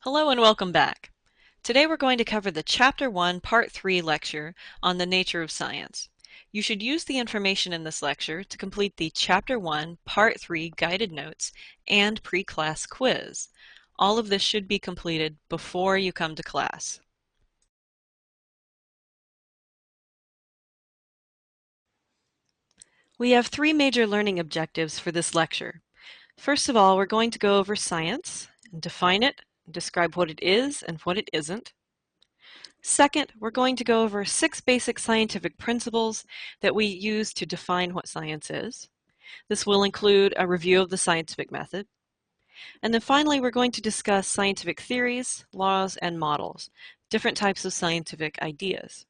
Hello and welcome back. Today we're going to cover the Chapter 1, Part 3 lecture on the nature of science. You should use the information in this lecture to complete the Chapter 1, Part 3 guided notes and pre-class quiz. All of this should be completed before you come to class. We have three major learning objectives for this lecture. First of all, we're going to go over science and define it, describe what it is and what it isn't. Second, we're going to go over 6 basic scientific principles that we use to define what science is. This will include a review of the scientific method. And then finally, we're going to discuss scientific theories, laws, and models, different types of scientific ideas.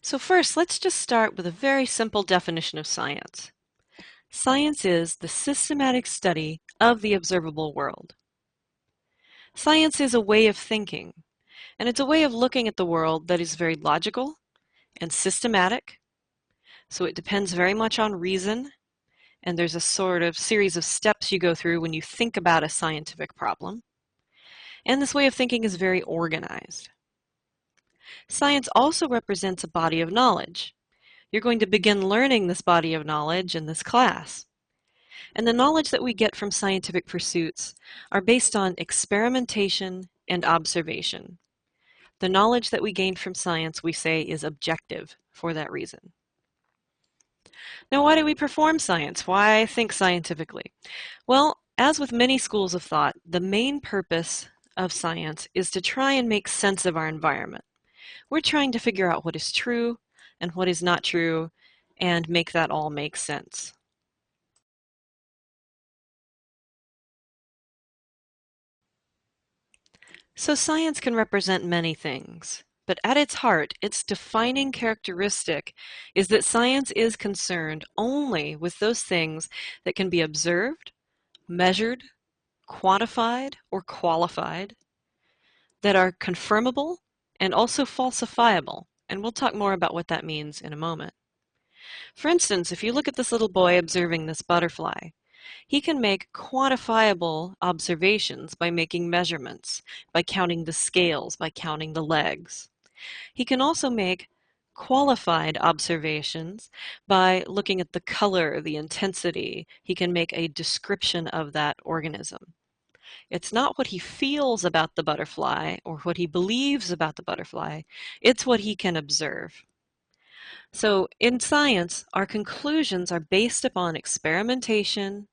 So first, let's just start with a very simple definition of science. Science is the systematic study of the observable world. Science is a way of thinking, and it's a way of looking at the world that is very logical and systematic. So it depends very much on reason, and there's a sort of series of steps you go through when you think about a scientific problem. And this way of thinking is very organized. Science also represents a body of knowledge. You're going to begin learning this body of knowledge in this class. And the knowledge that we get from scientific pursuits are based on experimentation and observation. The knowledge that we gain from science, we say, is objective for that reason. Now, why do we perform science? Why think scientifically? Well, as with many schools of thought, the main purpose of science is to try and make sense of our environment. We're trying to figure out what is true and what is not true and make that all make sense. So science can represent many things, but at its heart, its defining characteristic is that science is concerned only with those things that can be observed, measured, quantified, or qualified, that are confirmable and also falsifiable, and we'll talk more about what that means in a moment. For instance, if you look at this little boy observing this butterfly, he can make quantifiable observations by making measurements, by counting the scales, by counting the legs. He can also make qualified observations by looking at the color, the intensity. He can make a description of that organism. It's not what he feels about the butterfly or what he believes about the butterfly, it's what he can observe. So in science, our conclusions are based upon experimentation,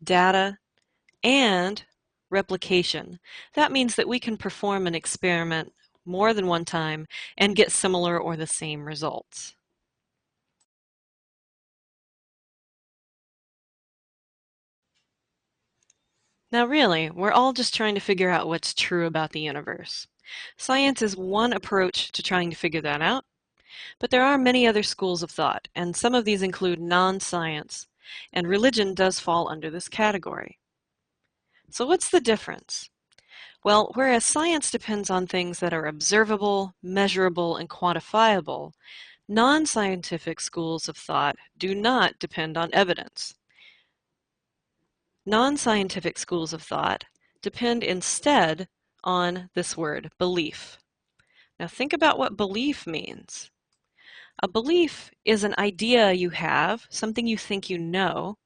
data, and replication. That means that we can perform an experiment more than one time and get similar or the same results. Now really, we're all just trying to figure out what's true about the universe. Science is one approach to trying to figure that out, but there are many other schools of thought, and some of these include non-science, and religion does fall under this category. So what's the difference? Well, whereas science depends on things that are observable, measurable, and quantifiable, non-scientific schools of thought do not depend on evidence. Non-scientific schools of thought depend instead on this word, belief. Now think about what belief means. A belief is an idea you have, something you think you know,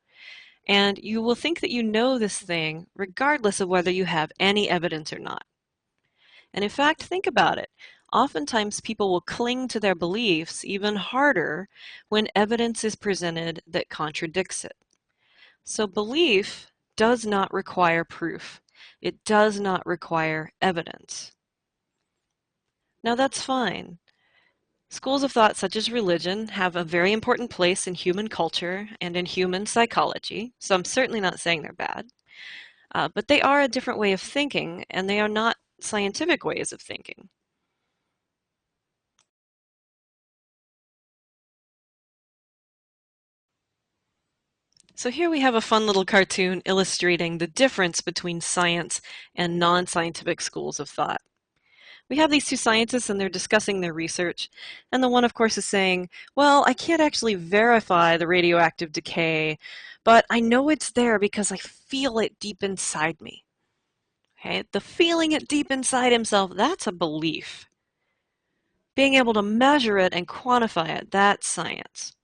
and you will think that you know this thing regardless of whether you have any evidence or not. And in fact, think about it. Oftentimes people will cling to their beliefs even harder when evidence is presented that contradicts it. So belief does not require proof. It does not require evidence. Now that's fine. Schools of thought such as religion have a very important place in human culture and in human psychology, so I'm certainly not saying they're bad. But they are a different way of thinking, and they are not scientific ways of thinking. So here we have a fun little cartoon illustrating the difference between science and non-scientific schools of thought. We have these two scientists and they're discussing their research, and the one, of course, is saying, well, I can't actually verify the radioactive decay, but I know it's there because I feel it deep inside me. Okay, the feeling it deep inside himself, that's a belief. Being able to measure it and quantify it, that's science.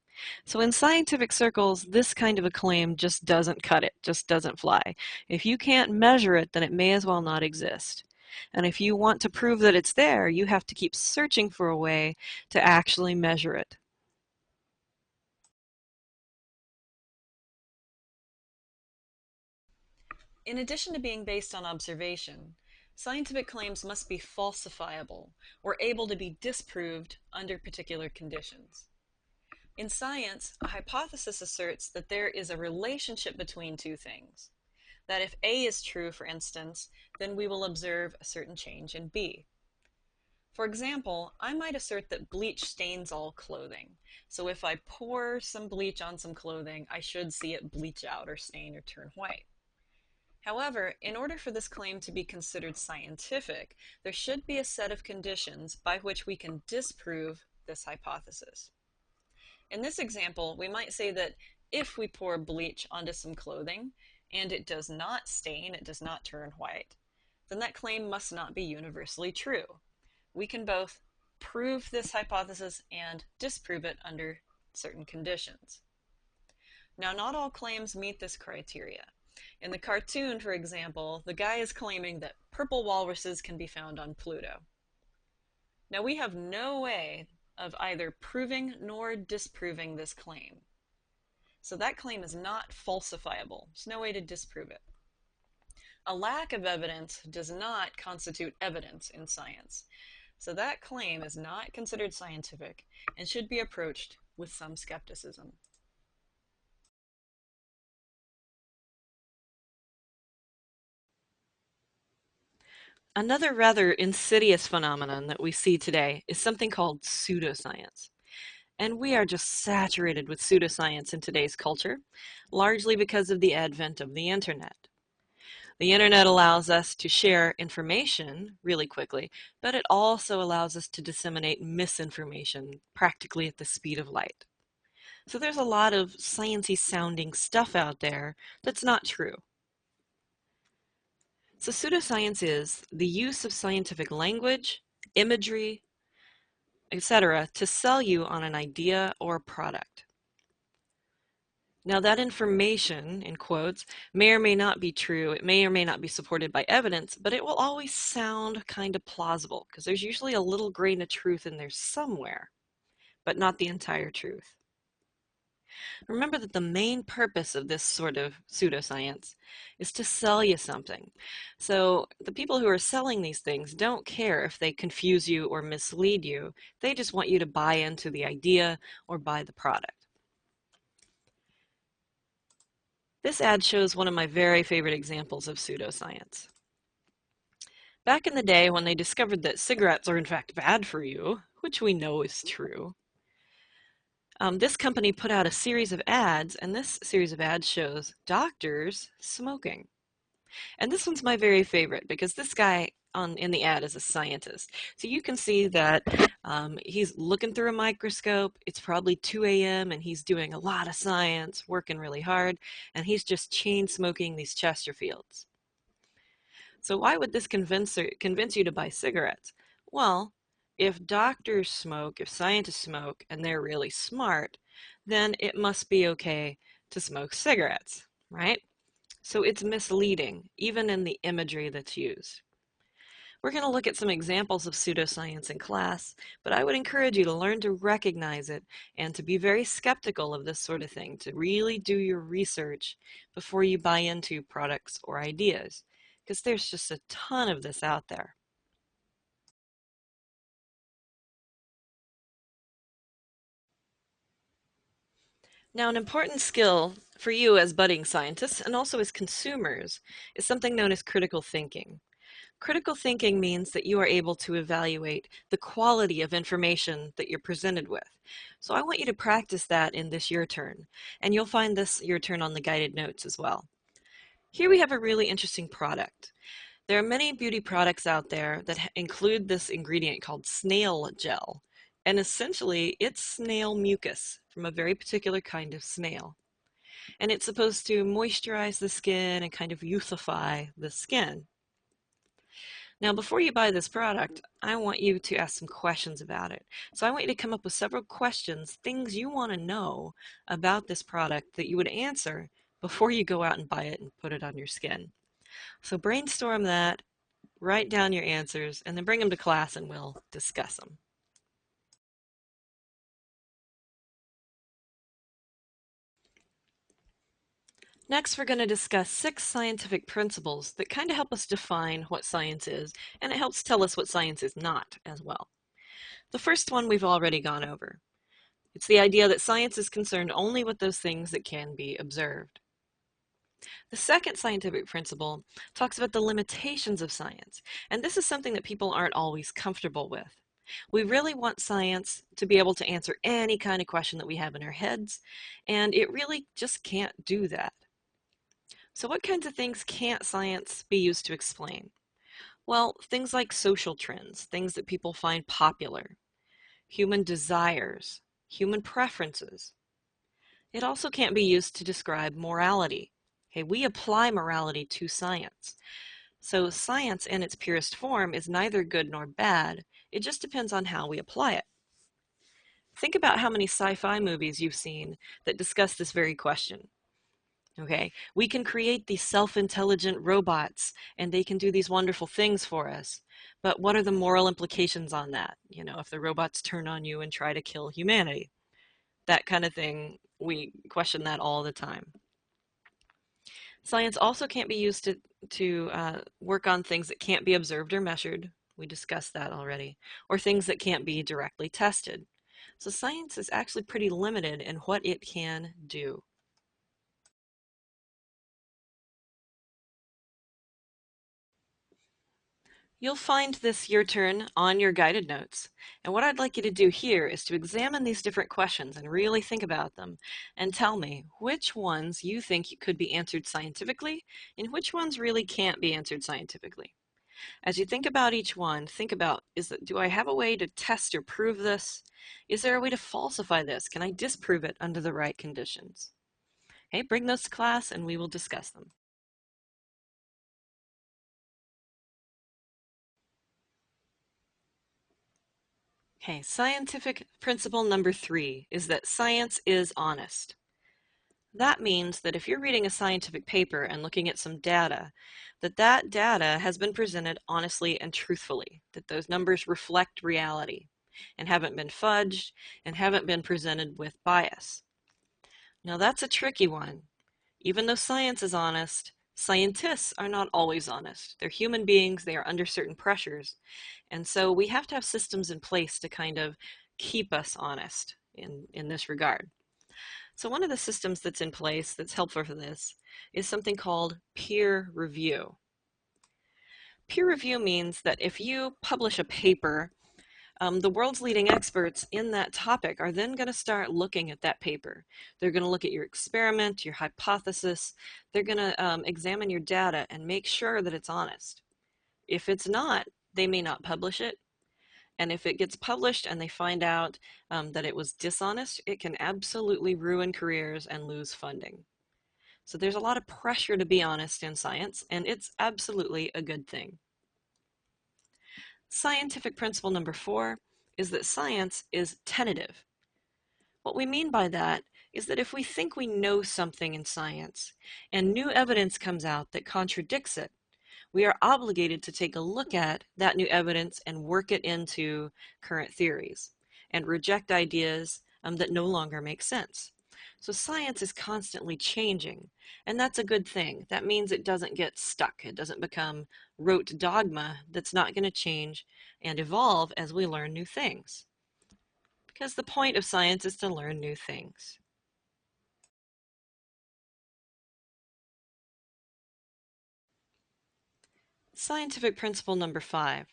So in scientific circles, this kind of a claim just doesn't cut it, just doesn't fly. If you can't measure it, then it may as well not exist. And if you want to prove that it's there, you have to keep searching for a way to actually measure it. In addition to being based on observation, scientific claims must be falsifiable or able to be disproved under particular conditions. In science, a hypothesis asserts that there is a relationship between two things. That if A is true, for instance, then we will observe a certain change in B. For example, I might assert that bleach stains all clothing. So if I pour some bleach on some clothing, I should see it bleach out or stain or turn white. However, in order for this claim to be considered scientific, there should be a set of conditions by which we can disprove this hypothesis. In this example, we might say that if we pour bleach onto some clothing and it does not stain, it does not turn white, then that claim must not be universally true. We can both prove this hypothesis and disprove it under certain conditions. Now, not all claims meet this criteria. In the cartoon, for example, the guy is claiming that purple walruses can be found on Pluto. Now, we have no way of either proving nor disproving this claim. So that claim is not falsifiable. There's no way to disprove it. A lack of evidence does not constitute evidence in science. So that claim is not considered scientific and should be approached with some skepticism. Another rather insidious phenomenon that we see today is something called pseudoscience. And we are just saturated with pseudoscience in today's culture, largely because of the advent of the internet. The internet allows us to share information really quickly, but it also allows us to disseminate misinformation practically at the speed of light. So there's a lot of sciencey sounding stuff out there that's not true. So pseudoscience is the use of scientific language, imagery, etc., to sell you on an idea or product. Now that information, in quotes, may or may not be true, it may or may not be supported by evidence, but it will always sound kind of plausible because there's usually a little grain of truth in there somewhere, but not the entire truth. Remember that the main purpose of this sort of pseudoscience is to sell you something. So the people who are selling these things don't care if they confuse you or mislead you. They just want you to buy into the idea or buy the product. This ad shows one of my very favorite examples of pseudoscience. Back in the day when they discovered that cigarettes are in fact bad for you, which we know is true, this company put out a series of ads, and this series of ads shows doctors smoking. And this one's my very favorite because this guy in the ad is a scientist. So you can see that he's looking through a microscope. It's probably 2 a.m. and he's doing a lot of science, working really hard, and he's just chain smoking these Chesterfields. So why would this convince you to buy cigarettes? Well, if doctors smoke, if scientists smoke, and they're really smart, then it must be okay to smoke cigarettes, right? So it's misleading, even in the imagery that's used. We're going to look at some examples of pseudoscience in class, but I would encourage you to learn to recognize it and to be very skeptical of this sort of thing, to really do your research before you buy into products or ideas, because there's just a ton of this out there. Now, an important skill for you as budding scientists and also as consumers is something known as critical thinking. Critical thinking means that you are able to evaluate the quality of information that you're presented with. So I want you to practice that in this your turn, and you'll find this your turn on the guided notes as well. Here we have a really interesting product. There are many beauty products out there that include this ingredient called snail gel, and essentially it's snail mucus from a very particular kind of snail. And it's supposed to moisturize the skin and kind of youthify the skin. Now, before you buy this product, I want you to ask some questions about it. So I want you to come up with several questions, things you want to know about this product that you would answer before you go out and buy it and put it on your skin. So brainstorm that, write down your answers, and then bring them to class and we'll discuss them. Next, we're going to discuss 6 scientific principles that kind of help us define what science is, and it helps tell us what science is not as well. The first one we've already gone over. It's the idea that science is concerned only with those things that can be observed. The second scientific principle talks about the limitations of science, and this is something that people aren't always comfortable with. We really want science to be able to answer any kind of question that we have in our heads, and it really just can't do that. So what kinds of things can't science be used to explain? Well, things like social trends, things that people find popular, human desires, human preferences. It also can't be used to describe morality. Okay, we apply morality to science. So science in its purest form is neither good nor bad. It just depends on how we apply it. Think about how many sci-fi movies you've seen that discuss this very question. Okay, we can create these self-intelligent robots and they can do these wonderful things for us. But what are the moral implications on that? You know, if the robots turn on you and try to kill humanity, that kind of thing, we question that all the time. Science also can't be used to work on things that can't be observed or measured. We discussed that already. Or things that can't be directly tested. So science is actually pretty limited in what it can do. You'll find this your turn on your guided notes. And what I'd like you to do here is to examine these different questions and really think about them and tell me which ones you think could be answered scientifically and which ones really can't be answered scientifically. As you think about each one, think about, do I have a way to test or prove this? Is there a way to falsify this? Can I disprove it under the right conditions? Okay, bring those to class and we will discuss them. Okay, scientific principle number 3 is that science is honest. That means that if you're reading a scientific paper and looking at some data, that data has been presented honestly and truthfully, that those numbers reflect reality and haven't been fudged and haven't been presented with bias. Now that's a tricky one. Even though science is honest, scientists are not always honest. They're human beings, they are under certain pressures. And so we have to have systems in place to kind of keep us honest in this regard. So one of the systems that's in place that's helpful for this is something called peer review. Peer review means that if you publish a paper, the world's leading experts in that topic are then going to start looking at that paper. They're going to look at your experiment, your hypothesis. They're going to examine your data and make sure that it's honest. If it's not, they may not publish it. And if it gets published and they find out that it was dishonest, it can absolutely ruin careers and lose funding. So there's a lot of pressure to be honest in science, and it's absolutely a good thing. Scientific principle number 4 is that science is tentative. What we mean by that is that if we think we know something in science and new evidence comes out that contradicts it, we are obligated to take a look at that new evidence and work it into current theories and reject ideas that no longer make sense. So science is constantly changing, and that's a good thing. That means it doesn't get stuck. It doesn't become rote dogma that's not going to change and evolve as we learn new things. Because the point of science is to learn new things. Scientific principle number 5.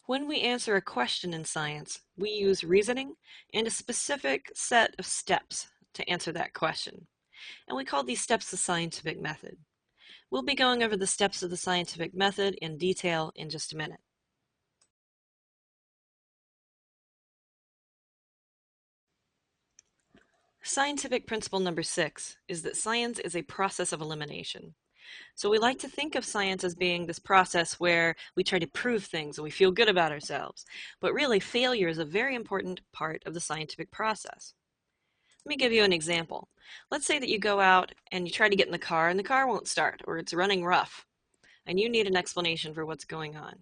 When we answer a question in science, we use reasoning and a specific set of steps to answer that question. And we call these steps the scientific method. We'll be going over the steps of the scientific method in detail in just a minute. Scientific principle number 6 is that science is a process of elimination. So we like to think of science as being this process where we try to prove things and we feel good about ourselves. But really, failure is a very important part of the scientific process. Let me give you an example. Let's say that you go out and you try to get in the car and the car won't start, or it's running rough, and you need an explanation for what's going on.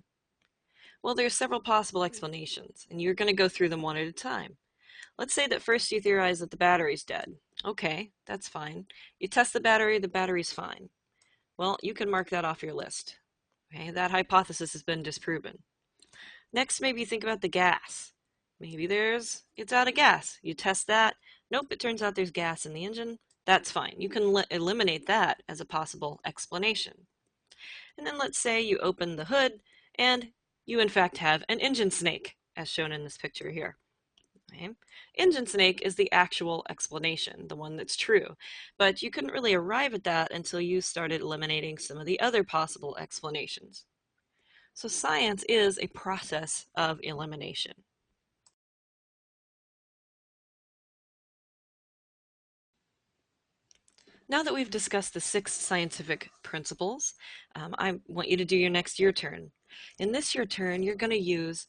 Well, there's several possible explanations, and you're going to go through them one at a time. Let's say that first you theorize that the battery's dead. Okay, that's fine. You test the battery's fine. Well, you can mark that off your list. Okay, that hypothesis has been disproven. Next, maybe you think about the gas. Maybe it's out of gas. You test that. Nope, it turns out there's gas in the engine. That's fine. You can eliminate that as a possible explanation. And then let's say you open the hood and you in fact have an engine snake, as shown in this picture here. Okay. Engine snake is the actual explanation, the one that's true, but you couldn't really arrive at that until you started eliminating some of the other possible explanations. So science is a process of elimination. Now that we've discussed the 6 scientific principles, I want you to do your next year turn. In this year turn, you're going to use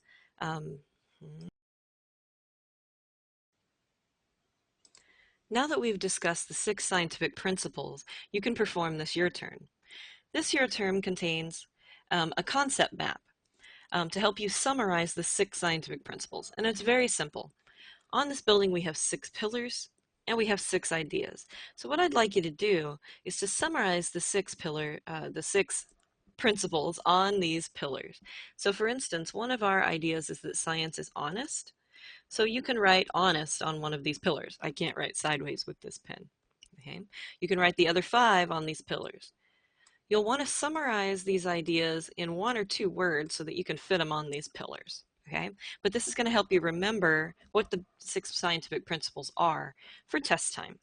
Now that we've discussed the 6 scientific principles, you can perform this year turn. This year term contains a concept map to help you summarize the 6 scientific principles, and it's very simple. On this building we have 6 pillars and we have 6 ideas. So what I'd like you to do is to summarize the 6 principles on these pillars. So for instance, one of our ideas is that science is honest. So you can write honest on one of these pillars. I can't write sideways with this pen. Okay? You can write the other 5 on these pillars. You'll want to summarize these ideas in 1 or 2 words so that you can fit them on these pillars. Okay? But this is going to help you remember what the 6 scientific principles are for test time.